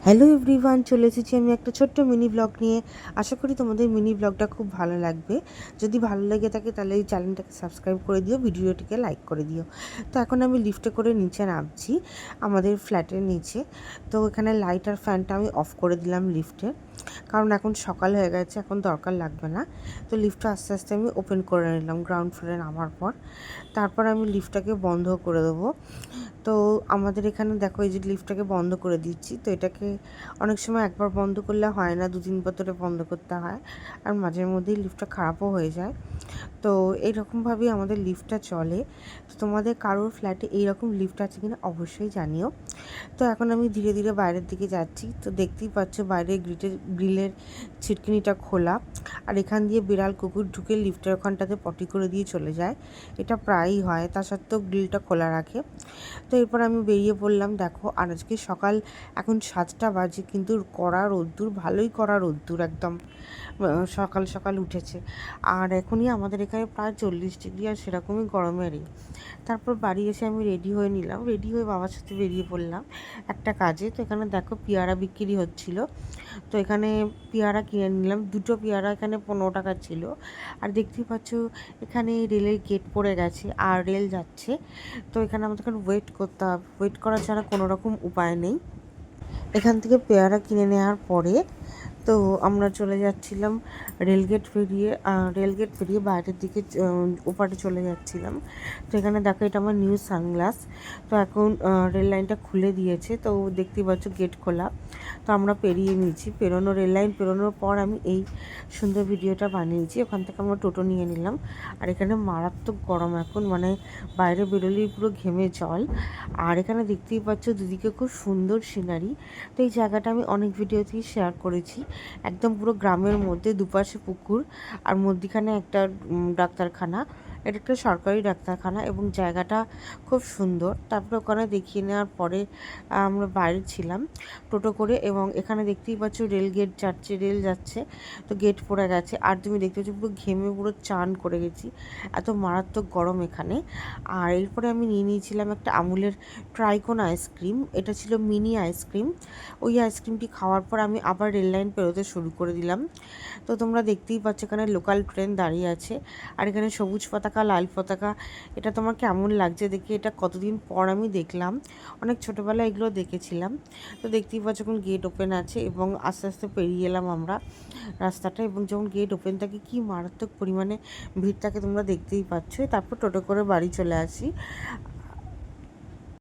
Hello everyone, চলে এসেছি আমি একটা ছোট্ট মিনি ব্লগ নিয়ে। আশা করি তোমাদের মিনি ব্লগটা খুব ভালো লাগবে। যদি ভালো লেগে থাকে তাহলে এই চ্যানেলটাকে সাবস্ক্রাইব করে দিও, ভিডিওটিকে লাইক করে দিও। তো এখন আমি লিফটে করে নিচে নামছি, আমাদের ফ্ল্যাটের নিচে। তো এখানে লাইট আর ফ্যানটা আমি অফ করে দিলাম লিফটে, কারণ এখন সকাল হয়ে গেছে, এখন দরকার লাগবে না। তো লিফটটা আস্তে আস্তে আমি ওপেন করে নিলাম গ্রাউন্ড ফ্লোরে নামার পর। তারপর আমি লিফটটাকে বন্ধ করে দেবো। তো আমাদের এখানে দেখো, এই যে লিফটটাকে বন্ধ করে দিচ্ছি। তো এটাকে অনেক সময় একবার বন্ধ করলে হয় না, 2-3 বার ধরে বন্ধ করতে হয়, আর মাঝে মধ্যেই লিফটটা খারাপও হয়ে যায়। তো এইরকমভাবেই আমাদের লিফটটা চলে। তো তোমাদের কারোর ফ্ল্যাটে এইরকম লিফট আছে কিনা অবশ্যই জানিও। তো এখন আমি ধীরে ধীরে বাইরের দিকে যাচ্ছি। তো দেখতেই পাচ্ছ বাইরে গ্রিলের ছিটকিনিটা খোলা, আর এখান দিয়ে বিড়াল কুকুর ঢুকে লিফটের ওখানটাতে পটি করে দিয়ে চলে যায়। এটা প্রায়ই হয়, তা সত্ত্বেও গ্রিলটা খোলা রাখে। তো এরপর আমি বেরিয়ে পড়লাম। দেখো, আর আজকে সকাল এখন 7টা বাজে, কিন্তু কড়া রোদ্দুর, ভালোই কড়া রোদ্দুর, একদম সকাল সকাল উঠেছে। আর এখনই আমাদের এখানে প্রায় 40 ডিগ্রি, আর সেরকমই গরমেরই। তারপর বাড়ি এসে আমি রেডি হয়ে নিলাম, রেডি হয়ে বাবার সাথে বেরিয়ে পড়লাম একটা কাজে। তো এখানে দেখো পেয়ারা বিক্রি হচ্ছিল। তো এখানে পেয়ারা কিনে নিলাম, 2টো পেয়ারা এখানে 15 টাকা ছিল। আর দেখতেই পাচ্ছ এখানে রেলের গেট পড়ে গেছে আর রেল যাচ্ছে। তো এখানে আমাদের ওয়েট করতে হবে, ওয়েট করা ছাড়া কোনো রকম উপায় নেই। এখান থেকে পেয়ারা কিনে নেওয়ার পরে তো আমরা চলে যাচ্ছিলাম রেলগেট পেরিয়ে বাইরের দিকে, ওপারে চলে যাচ্ছিলাম। তো এখানে দেখো, এটা আমার নিউ সানগ্লাস। তো এখন রেল লাইনটা খুলে দিয়েছে, তো দেখতেই পাচ্ছ গেট খোলা। তো আমরা পেরিয়ে নিয়েছি, রেল লাইন পেরোনোর পর আমি এই সুন্দর ভিডিওটা বানিয়েছি। ওখান থেকে আমরা টোটো নিয়ে নিলাম। আর এখানে মারাত্মক গরম এখন, মানে বাইরে বেরোলেই পুরো ঘেমে জল। আর এখানে দেখতেই পাচ্ছ দুদিকে খুব সুন্দর সিনারি। তো এই জায়গাটা আমি অনেক ভিডিওতেই শেয়ার করেছি। একদম পুরো গ্রামের মধ্যে, দুপাশে পুকুর, আর মধ্যিখানে একটা ডাক্তারখানা। এটা একটা সরকারি ডাক্তারখানা এবং জায়গাটা খুব সুন্দর। তারপরে ওখানে দেখিয়ে নেওয়ার পরে আমরা বাইরে ছিলাম টোটো করে, এবং এখানে দেখতেই পাচ্ছ রেল যাচ্ছে। তো গেট পড়ে গেছে, আর তুমি দেখতে পাচ্ছ পুরো ঘেমে পুরো চান করে গেছি, এত মারাত্মক গরম এখানে। আর এরপরে আমি নিয়ে নিয়েছিলাম একটা আমুলের ট্রাইকোন আইসক্রিম। এটা ছিল মিনি আইসক্রিম। ওই আইসক্রিমটি খাওয়ার পর আমি আবার রেল লাইন পেরোতে শুরু করে দিলাম। তো তোমরা দেখতেই পাচ্ছ এখানে লোকাল ট্রেন দাঁড়িয়ে আছে, আর এখানে সবুজ পতাকা, লাল পতাকা। এটা তোমার কেমন লাগছে দেখে? এটা কতদিন পর আমি দেখলাম, অনেক ছোটোবেলায় এগুলো দেখেছিলাম। তো দেখতেই পাচ্ছ এখন গেট ওপেন আছে, এবং আস্তে আস্তে পেরিয়ে এলাম আমরা রাস্তাটা। এবং যখন গেট ওপেন থাকে কি মারাত্মক পরিমাণে ভিড় থাকে তোমরা দেখতেই পাচ্ছ। তারপর টোটো করে বাড়ি চলে আসি।